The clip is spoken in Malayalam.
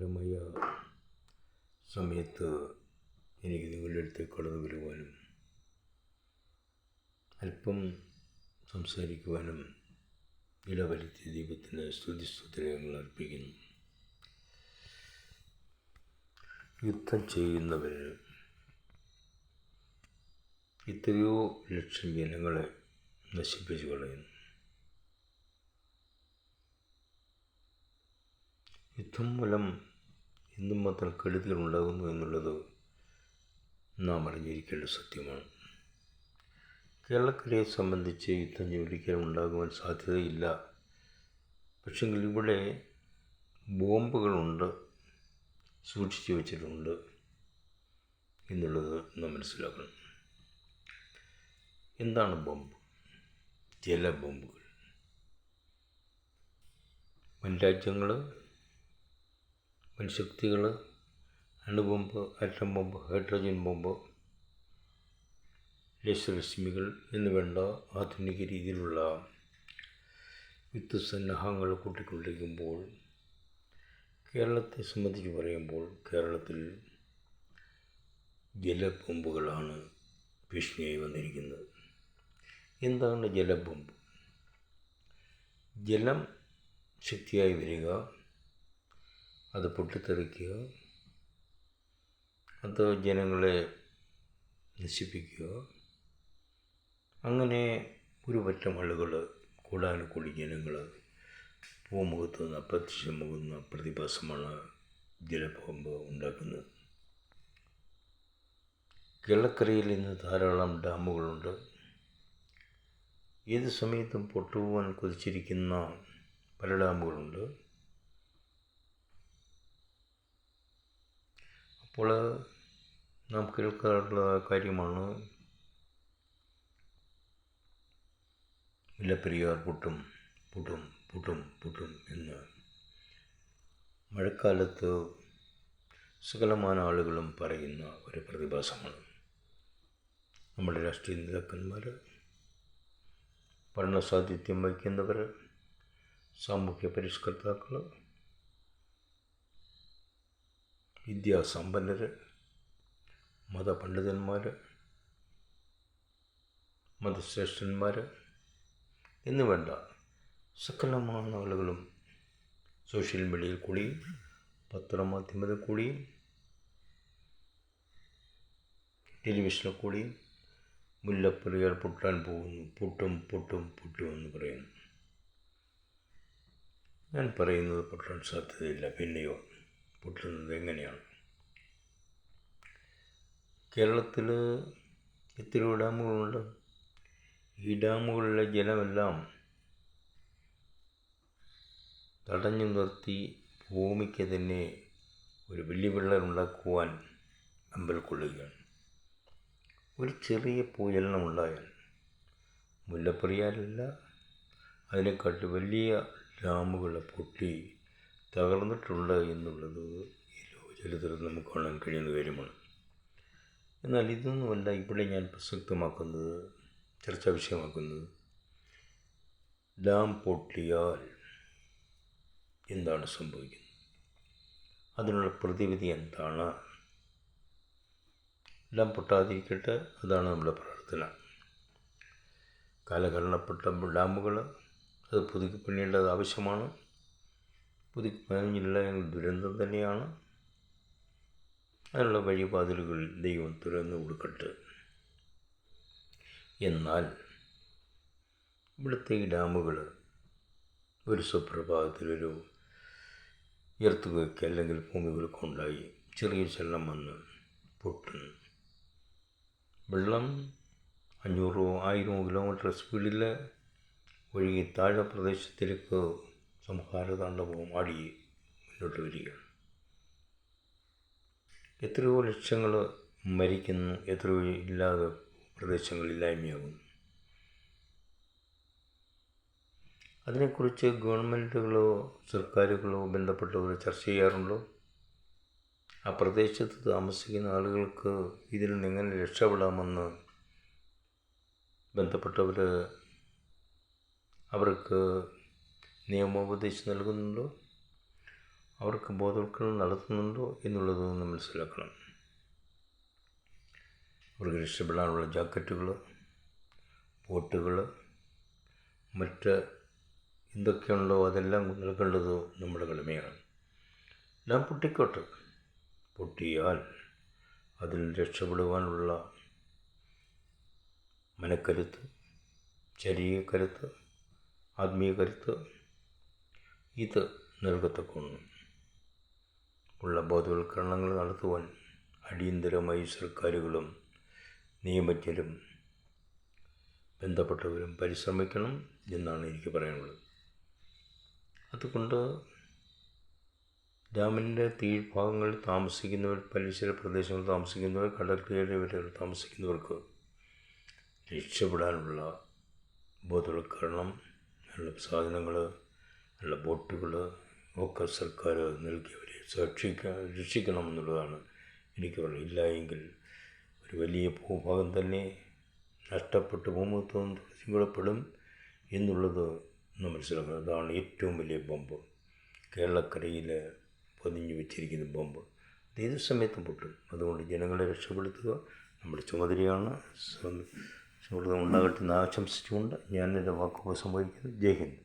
മനോഹരമായ സമയത്ത് എനിക്ക് നിങ്ങളുടെ അടുത്തേക്ക് കടന്നു വരുവാനും അല്പം സംസാരിക്കുവാനും ഇടവരുത്തിയ ദൈവത്തിന് സ്തുതിസ്തുതികൾ അർപ്പിക്കുന്നു. യുദ്ധം ചെയ്യുന്നവർ എത്രയോ ലക്ഷം ജനങ്ങളെ നശിപ്പിച്ചു കളയുന്നു. യുദ്ധം മൂലം എന്തും മാത്രം കെടുതികൾ ഉണ്ടാകുന്നു എന്നുള്ളത് നാം അറിഞ്ഞിരിക്കേണ്ട സത്യമാണ്. കേരളക്കരയെ സംബന്ധിച്ച് യുദ്ധം ഒരിക്കലും ഉണ്ടാകുവാൻ സാധ്യതയില്ല. പക്ഷെങ്കിൽ ഇവിടെ ബോംബുകളുണ്ട്, സൂക്ഷിച്ചു വച്ചിട്ടുണ്ട് എന്നുള്ളത് നാം മനസ്സിലാക്കണം. എന്താണ് ബോംബ്? ജലബോംബുകൾ. വൻരാജ്യങ്ങൾ, വൻശക്തികൾ അണുബോംബ്, ആറ്റം ബോംബ്, ഹൈഡ്രജൻ ബോംബ്, ലേസർരശ്മികൾ എന്ന് വേണ്ട ആധുനിക രീതിയിലുള്ള യുദ്ധസന്നാഹങ്ങൾ കൂട്ടിക്കൊണ്ടിരിക്കുമ്പോൾ കേരളത്തെ സംബന്ധിച്ച് പറയുമ്പോൾ കേരളത്തിൽ ജലബോംബുകളാണ് ഭീഷണിയായി വന്നിരിക്കുന്നത്. എന്താണ് ജലബോംബ്? ജലം ശക്തിയായി വരിക, അത് പൊട്ടിത്തെറിക്കുക, അത് ജനങ്ങളെ നശിപ്പിക്കുക. അങ്ങനെ ഒരു പറ്റം ആളുകൾ, കൂടാനുകൂടി ജനങ്ങൾ ഭൂമുഖത്ത് നിന്ന് അപ്രത്യക്ഷമാകുന്ന പ്രതിഭാസമാണ് ജലബോംബ് ഉണ്ടാക്കുന്നത്. കേരളക്കരയിൽ ഇന്ന് ധാരാളം ഡാമുകളുണ്ട്. ഏത് സമയത്തും പൊട്ടുവാൻ കൊതിച്ചിരിക്കുന്ന പല ഡാമുകളുണ്ട്. അപ്പോൾ നാം കേൾക്കാറുള്ള കാര്യമാണ് മുല്ലപ്പെരിയാർ പൊട്ടും പൊട്ടും പൊട്ടും പൊട്ടും എന്ന്. മഴക്കാലത്ത് സകലമാന ആളുകളും പറയുന്ന ഒരു പ്രതിഭാസമാണ്. നമ്മുടെ രാഷ്ട്രീയ നേതാക്കന്മാർ, ഭരണസാന്നിധ്യം വഹിക്കുന്നവർ, സാമൂഹ്യ പരിഷ്കർത്താക്കൾ, വിദ്യാസമ്പന്നർ, മതപണ്ഡിതന്മാർ, മതശ്രേഷ്ഠന്മാർ എന്ന് വേണ്ട സകലമായ ആളുകളും സോഷ്യൽ മീഡിയയിൽ കൂടിയും പത്രമാധ്യമത്തിൽ കൂടിയും ടെലിവിഷനിൽ കൂടിയും മുല്ലപ്പെരിയാർ പൊട്ടാൻ പോകുന്നു, പൊട്ടും പൊട്ടും പൊട്ടും എന്ന് പറയുന്നു. ഞാൻ പറയുന്നത് പൊട്ടാൻ സാധ്യതയില്ല. പിന്നെയോ പൊട്ടുന്നത് എങ്ങനെയാണ്? കേരളത്തിൽ എത്രയോ ഡാമുകളുണ്ട്. ഈ ഡാമുകളിലെ ജലമെല്ലാം തടഞ്ഞു നിർത്തി ഭൂമിക്ക് തന്നെ ഒരു വലിയ വിള്ളൽ ഉണ്ടാക്കുവാൻ അമ്പൽ കൊള്ളുകയാണ്. ഒരു ചെറിയ ഭൂചലനം ഉണ്ടായാൽ മുല്ലപ്പെരിയാറില്ല, അതിനെക്കാട്ടി വലിയ ഡാമുകൾ പൊട്ടി തകർന്നിട്ടുണ്ട് എന്നുള്ളത് ഈ ലോകചരിത്രത്തിൽ നമുക്ക് കാണാൻ കഴിയുന്ന കാര്യമാണ്. എന്നാൽ ഇതൊന്നുമല്ല ഇവിടെ ഞാൻ പ്രസക്തമാക്കുന്നത്, ചർച്ചാ വിഷയമാക്കുന്നത്. ഡാം പൊട്ടിയാൽ എന്താണ് സംഭവിക്കുന്നത്? അതിനുള്ള പ്രതിവിധി എന്താണ്? ഡാം പൊട്ടാതിരിക്കട്ടെ, അതാണ് നമ്മുടെ പ്രാർത്ഥന. കാലഹരണപ്പെട്ട ഡാമുകൾ അത് പുതുക്കി പണിയേണ്ടത് ആവശ്യമാണ്. പുതുക്കി പണിഞ്ഞില്ല എങ്കിൽ ദുരന്തം തന്നെയാണ്. അതിനുള്ള വഴിവാതിലുകൾ ദൈവം തുറന്നു കൊടുക്കട്ടെ. എന്നാൽ ഇവിടുത്തെ ഈ ഡാമുകൾ ഒരു സുപ്രഭാതത്തിലൊരു എർത്തുകയ്ക്ക് അല്ലെങ്കിൽ ഭൂമികൾക്കുണ്ടായി ചെറിയൊരു ചലനം വന്ന് പൊട്ടുന്നു. വെള്ളം 500-1000 കിലോമീറ്റർ സ്പീഡിൽ ഒഴുകി താഴെ പ്രദേശത്തിലേക്ക് സംഹാരതാണ്ഡവം ആടി മുന്നോട്ട് വരികയാണ്. എത്രയോ ലക്ഷങ്ങൾ മരിക്കുന്നു, എത്രയോ ഇല്ലാതെ പ്രദേശങ്ങളില്ലായ്മയാകുന്നു. അതിനെക്കുറിച്ച് ഗവൺമെൻറ്റുകളോ സർക്കാരുകളോ ബന്ധപ്പെട്ടവർ ചർച്ച ചെയ്യാറുണ്ടോ? ആ പ്രദേശത്ത് താമസിക്കുന്ന ആളുകൾക്ക് ഇതിൽ നിന്ന് എങ്ങനെ രക്ഷപ്പെടാമെന്ന് ബന്ധപ്പെട്ടവർ അവർക്ക് നിയമോപദേശം നൽകുന്നുണ്ടോ? അവർക്ക് ബോധവൽക്കരണം നടത്തുന്നുണ്ടോ എന്നുള്ളത് ഒന്ന് മനസ്സിലാക്കണം. അവർക്ക് രക്ഷപ്പെടാനുള്ള ജാക്കറ്റുകൾ, ബോട്ടുകൾ, മറ്റ് എന്തൊക്കെയുണ്ടോ അതെല്ലാം നൽകേണ്ടത് നമ്മുടെ കടമയാണ്. എല്ലാം പൊട്ടിക്കോട്ടെ, പൊട്ടിയാൽ അതിൽ രക്ഷപ്പെടുവാനുള്ള മനക്കരുത്ത്, ശാരീരികക്കരുത്ത്, ആത്മീയ കരുത്ത് ഇത് നൽകത്തക്കവണ്ണം ഉള്ള ബോധവൽക്കരണങ്ങൾ നടത്തുവാൻ അടിയന്തരമായി സർക്കാരുകളും നിയമജ്ഞരും ബന്ധപ്പെട്ടവരും പരിശ്രമിക്കണം എന്നാണ് എനിക്ക് പറയാനുള്ളത്. അതുകൊണ്ട് ഡാമിൻ്റെ തീരഭാഗങ്ങളിൽ താമസിക്കുന്നവർ, പരിസര പ്രദേശങ്ങളിൽ താമസിക്കുന്നവർ, കടൽ തീരവരകൾ താമസിക്കുന്നവർക്ക് രക്ഷപ്പെടാനുള്ള ബോധവൽക്കരണം, നല്ല സാധനങ്ങൾ, നല്ല ബോട്ടുകൾ ഒക്കെ സർക്കാർ നൽകി അവരെ രക്ഷിക്കണമെന്നുള്ളതാണ് എനിക്ക് പറയുന്നത്. ഇല്ല എങ്കിൽ ഒരു വലിയ ഭൂഭാഗം തന്നെ നഷ്ടപ്പെട്ട് ഭൂമുഖത്വം സങ്കടപ്പെടും എന്നുള്ളത് നമ്മൾ മനസ്സിലാക്കണം. അതാണ് ഏറ്റവും വലിയ ബോംബ്. കേരളക്കരയിൽ പൊതിഞ്ഞു വെച്ചിരിക്കുന്ന ബോംബ് അത് ഏത് സമയത്തും പൊട്ടും. അതുകൊണ്ട് ജനങ്ങളെ രക്ഷപ്പെടുത്തുക നമ്മുടെ ചുമതലയാണ്. സൗഹൃദം ഉണ്ടാകട്ടെ എന്ന് ആശംസിച്ചുകൊണ്ട് ഞാൻ എൻ്റെ വാക്കുകൾ സംഭവിക്കുന്നു. ജയ് ഹിന്ദ്.